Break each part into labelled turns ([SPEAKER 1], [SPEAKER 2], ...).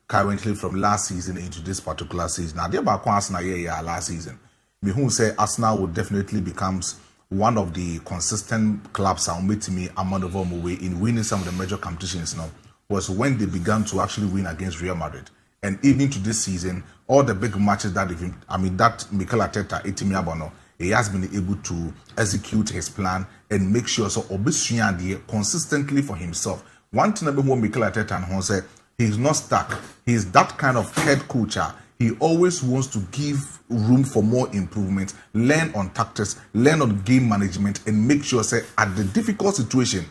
[SPEAKER 1] currently from last season into this particular season. Now, there about Arsenal last season. Me who say Arsenal will definitely becomes one of the consistent clubs I'll meet me among the way in winning some of the major competitions now was when they began to actually win against Real Madrid. And even to this season, all the big matches that that Mikel Arteta, Etimi he has been able to execute his plan and make sure so obviously consistently for himself. One thing about Mikel Arteta and Jose, he's not stuck. He's that kind of head coach. He always wants to give room for more improvement, learn on tactics, learn on game management, and make sure say at the difficult situation,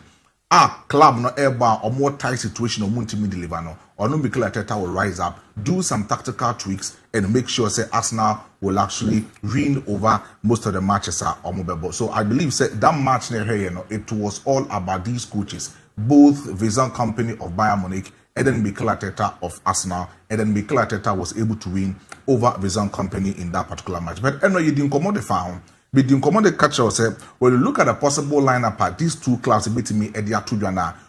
[SPEAKER 1] club no ever or more tight situation or multi deliver no, or no Mikel Arteta will rise up, do some tactical tweaks, and make sure say Arsenal will actually win over most of the matches or mobile. So I believe say that match near here, it was all about these coaches, both Vision Company of Bayern Munich and then Mikel Arteta of Arsenal, and then Mikel Arteta was able to win over Vision Company in that particular match. But anyway, you didn't come on the farm. But the commanded catcher said, when you look at the possible lineup at these two clubs,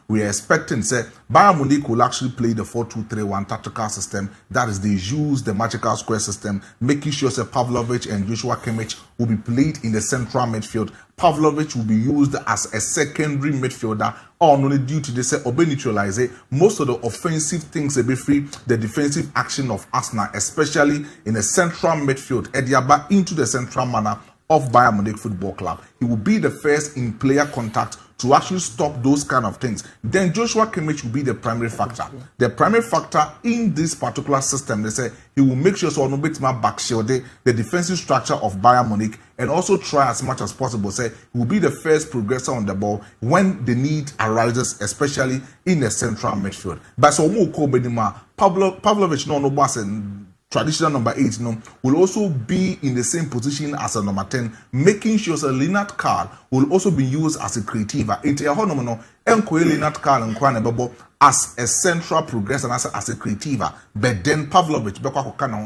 [SPEAKER 1] we are expecting say Bayern Munich will actually play the 4-2-3-1 tactical system. That is, they use the magical square system, making sure say Pavlovic and Joshua Kimmich will be played in the central midfield. Pavlovic will be used as a secondary midfielder, only due to this neutralize most of the offensive things be free, the defensive action of Arsenal, especially in the central midfield, Ediaba into the central manner of Bayern Munich Football Club. He will be the first in player contact to actually stop those kind of things. Then Joshua Kimmich will be the primary factor. The primary factor in this particular system, they say he will make sure so no bit my back shield the defensive structure of Bayern Munich, and also try as much as possible. Say he will be the first progressor on the ball when the need arises, especially in the central midfield. But so Pavlovic no boss and traditional number 8 will also be in the same position as a number 10, making sure that Leonard Carl will also be used as a creativa. Leonard Carl and as a central progressor and as a creativa. But then Pavlovic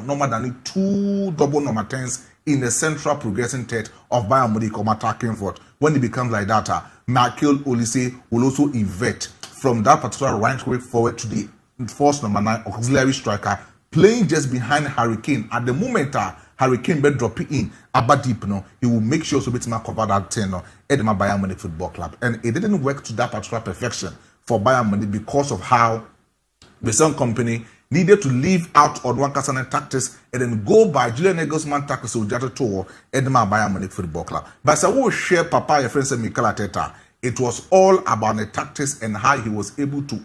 [SPEAKER 1] no more than 2 double number 10s in the central progressing third of Bayern Munich or attacking forward. When it becomes like that, Michael Olise will also invert from that particular right forward to the first number 9 auxiliary striker, playing just behind Harry Kane. At the moment, Harry Kane be dropping in about deep, he will make sure so bit cover that 10 at the Bayern Munich Football Club. And it didn't work to that particular perfection for Bayern Munich because of how the Sun Company needed to leave out on one Kasane tactics and then go by Julian Nagelsmann tactics with Jato Tour at the Bayern Munich Football Club. But so we share Papa, your friend, Mikel Arteta. It was all about the tactics and how he was able to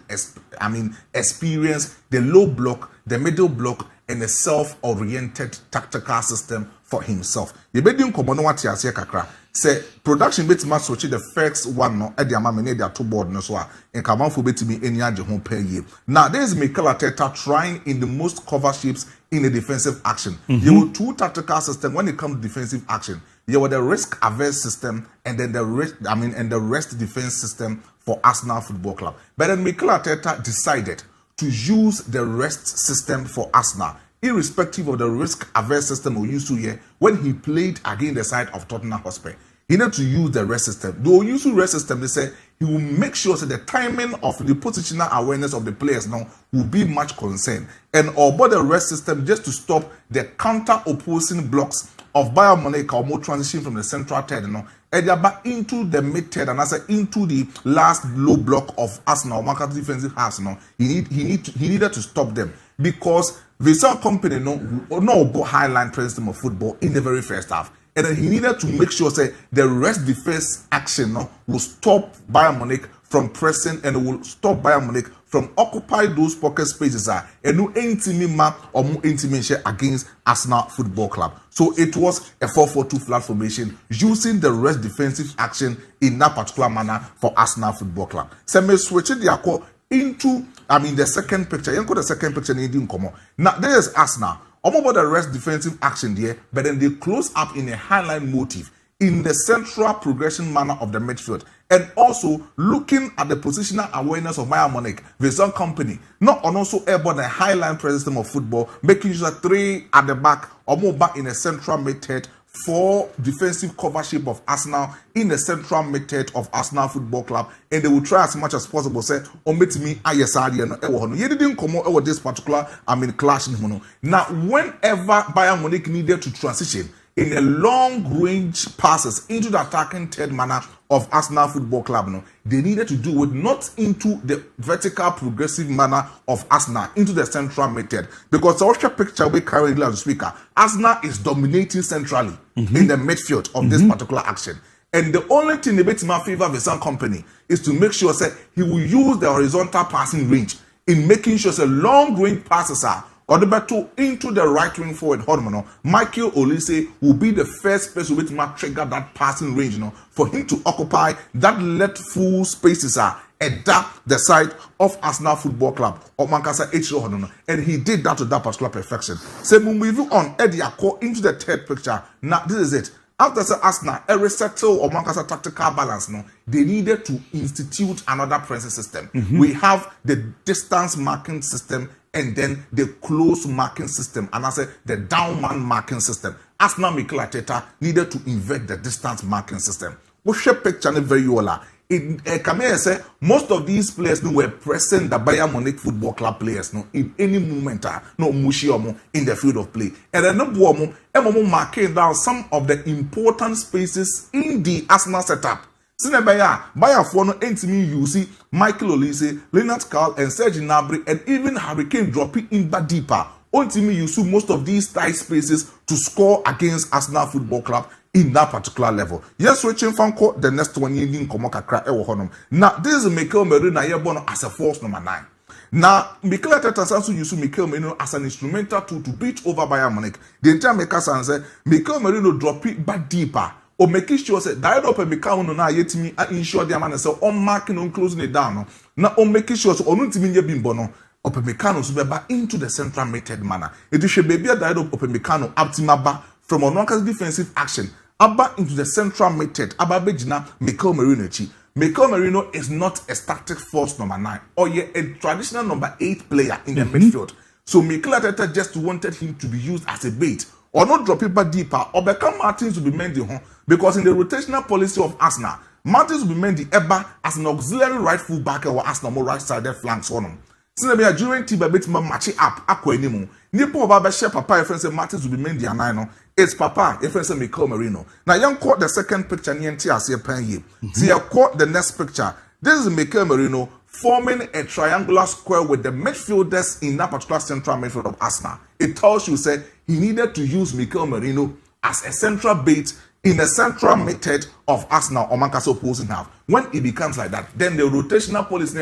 [SPEAKER 1] experience the low block, the middle block, and a self-oriented tactical system for himself. You be doing komono what you say kakra. Say production bit must switch the first one no e dia mama ne dia to board no so a en kamanfo betimi eni age ho pa yie. Now there is Mikel Arteta trying in the most cover shapes in a defensive action. You have two tactical systems when it comes to defensive action. You have the risk averse system and then the rest defense system for Arsenal Football Club. But then Mikel Arteta decided to use the rest system for Arsenal, irrespective of the risk averse system we used to hear when he played against the side of Tottenham Hotspur. He needed to use the rest system. Though use the rest system, they say he will make sure that the timing of the positional awareness of the players now will be much concerned. And about the rest system just to stop the counter opposing blocks of Bayern Munich or more transition from the central third, and they are back into the mid third and also into the last low block of Arsenal market defensive halves. He needed to stop them because Vision Company no high line presence of football in the very first half. And then he needed to make sure say the rest defense action will stop Bayern Munich from pressing and will stop Bayern Munich from occupy those pocket spaces and no intimate or more intimate against Arsenal Football Club. So it was a 4-4-2 flat formation using the rest defensive action in that particular manner for Arsenal Football Club. So me switch it into the second picture. You the second picture in come. Now there is Arsenal. About the rest defensive action there, but then they close up in a highline motive in the central progression manner of the midfield, and also looking at the positional awareness of Bayern Munich, Vision Company, not on also about the highline presence of football, making sure 3 at the back or more back in a central mid third 4 defensive covership of Arsenal in the central method of Arsenal Football Club, and they will try as much as possible say ometimi ayesade no ewo hono. Ye didn't come over this particular clash no. Now whenever Bayern Munich needed to transition in a long range passes into the attacking third manner of Arsenal Football Club, no, they needed to do it not into the vertical progressive manner of Arsenal, into the central method. Because the Oscar picture we currently as a speaker, Arsenal is dominating centrally in the midfield of this particular action. And the only thing they make my favor with some company is to make sure that he will use the horizontal passing range in making sure that long range passes are or the battle into the right wing forward hormone. Michael Olise will be the first person which might trigger that passing range, for him to occupy that left full spaces at the side of Arsenal Football Club or Mankasa H. And he did that to that particular perfection. So we move on Eddie Akko into the third picture. Now this is it. After Arsenal, a resettle or Mankasa tactical balance, they needed to institute another pressing system. We have the distance marking system and then the close marking system, and I say the down man marking system. Arsenal Mikel Arteta needed to invert the distance marking system. We share picture very well. It say most of these players were pressing the Bayern Munich Football Club players in any moment in the field of play. And then marking down some of the important spaces in the Arsenal setup. Bayern for no entity you see Michael Olise, Leonard Carl, and Serge Gnabry, and even Harry Kane dropping in back deeper. Ultimately, you see most of these tight spaces to score against Arsenal Football Club in that particular level. Yes, switching from the next one in Komokakra Ewo Honum. Now, this is Mikel Merino as a force number 9. Now, Mikel Arteta also used Mikel Merino as an instrumental tool to beat over Bayern Munich. The entire maker said Mikel Merino drop it back deeper. Or making sure that died up and become no na yet me ensure the man say on marking on closing it down. Now on making sure so on ultimately being bono opemecano so be into the central method manner. It should be died up opemecano optimaba from on defensive action abba into the central method abba bejina Mikel Merino chi. Mikel Merino is not a static force number 9 or yet a traditional number 8 player in the midfield. So Mikel Arteta just wanted him to be used as a bait. Or not drop it back deeper, or become Martins will be made because in the rotational policy of Arsenal, Martins will be made as an auxiliary right full back or Arsenal more right sided flanks on him. Since we are during Tiba bit matching up, Aqua anymore. Nipo Baba share Papa, if say Martins will be made the nine. It's Papa, if say Mikel Merino. Now, young caught the second picture, Nienti as a pen ye. See, I caught the next picture. This is Mikel Merino forming a triangular square with the midfielders in that particular central midfield of Arsenal. It tells you, say, he needed to use Mikel Merino as a central bait in the central method of Arsenal or Manchester opposing half. When it becomes like that, then the rotational policy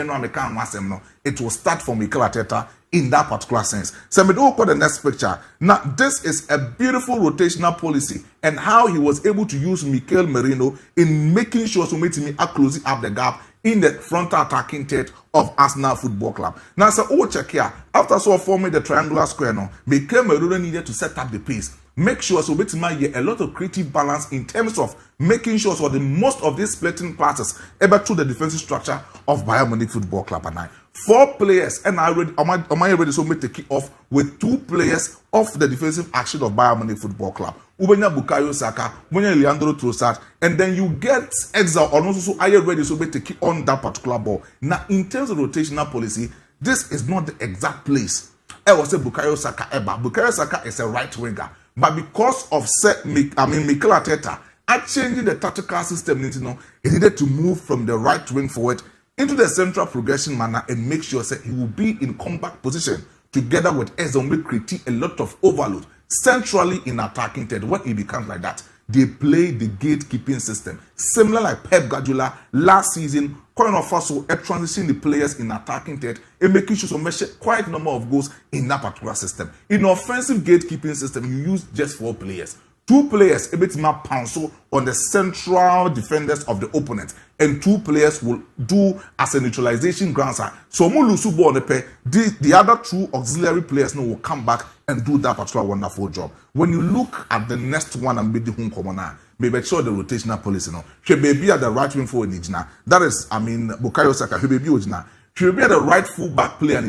[SPEAKER 1] it will start from Mikel Arteta in that particular sense. So we do the next picture. Now, this is a beautiful rotational policy and how he was able to use Mikel Merino in making sure to make me closing up the gap in the frontal attacking third of Arsenal Football Club. Now, so check here. After so forming the triangular square, Mikel Merino needed to set up the pace. Make sure so get a lot of creative balance in terms of making sure so the most of these splitting passes ever to the defensive structure of Bayern Munich Football Club. And 4 players, and am I ready so make the kick off with 2 players of the defensive action of Bayern Munich Football Club. Ubenya Bukayo Saka, Ubenya Leandro Trossard, and then you get Exile or also so are you ready so make the kick on that particular ball. Now, in terms of rotational policy, this is not the exact place. I will say Bukayo Saka Eba. Bukayo Saka is a right winger. But because of Mikel Arteta, changing the tactical system, he needed to move from the right wing forward into the central progression manner and make sure that he will be in compact position together with Ezombe creating a lot of overload centrally in attacking third. When it becomes like that, they play the gatekeeping system. Similar like Pep Guardiola last season, calling off also transitioning the players in attacking third and making sure to measure quite a number of goals in that particular system. In offensive gatekeeping system, you use just 4 players. 2 players a bit more pounce on the central defenders of the opponent, and 2 players will do as a neutralization ground side. So the other 2 auxiliary players will come back and do that particular wonderful job. When you look at the next one and be the home commoner, maybe show the rotational policy. She may be at the right wing forward. That is, Bukayo Saka. He may be at the right full back player.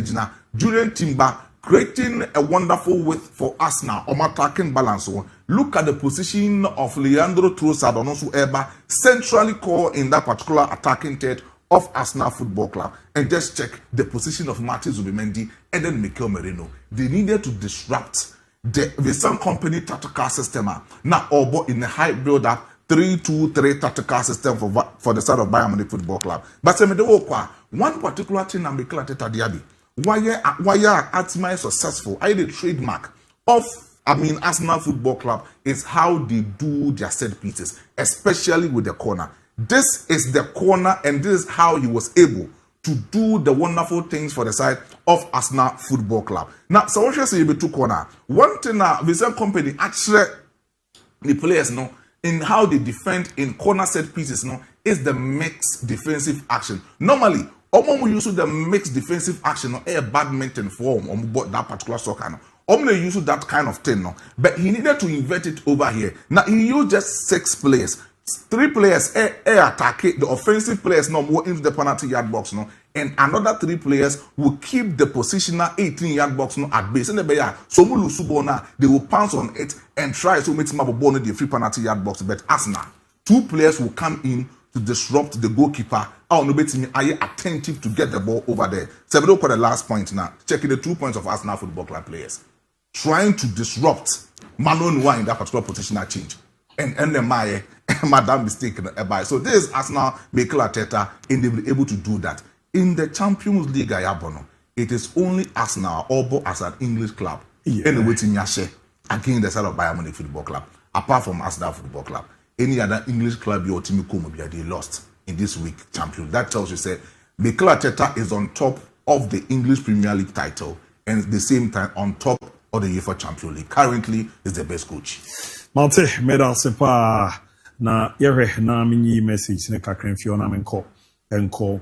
[SPEAKER 1] Julian Timber creating a wonderful width for Arsenal on attacking balance. Look at the position of Leandro Trossard and also Eba, centrally core in that particular attacking third of Arsenal Football Club, and just check the position of Martin Zubimendi and then Mikel Merino. They needed to disrupt the Vincent Kompany tactical system. Now, Obo in a high build-up 3-2-3 tactical system for the side of Bayern Munich Football Club. But one particular thing I'm Mikel Arteta DIABY. Why are Arteta successful? I the trademark of Arsenal Football Club is how they do their set pieces, especially with the corner. This is the corner, and this is how he was able to do the wonderful things for the side of Arsenal Football Club. Now, so what you say about two corner? One thing Vincent Kompany actually the players know in how they defend in corner set pieces is the mixed defensive action. Normally, we use the mixed defensive action a badminton form on that particular soccer. They use that kind of thing, but he needed to invert it over here. Now he used just 6 players. 3 players attack the offensive players more into the penalty yard box and another 3 players will keep the positional 18-yard box at base. And they will pounce on it and try to make the free penalty yard box. But Arsenal, 2 players will come in to disrupt the goalkeeper. Are you attentive to get the ball over there? So we for the last point now. Checking the 2 points of Arsenal Football Club players trying to disrupt Manon in that particular positional change. And the madam mistake. So this is Arsenal, Mikel Arteta, and they were able to do that. In the Champions League, it is only Arsenal, ABOU as an English club, and waiting Yashe against the side of Bayern Munich Football Club, apart from Arsenal Football Club. Any other English club your team they lost in this week champion. That tells you say Mikel Arteta is on top of the English Premier League title and at the same time on top of the UEFA Champions League. Currently is the best coach.
[SPEAKER 2] Malte medal sepa na yere na minyi message ne kakren fiona menko enko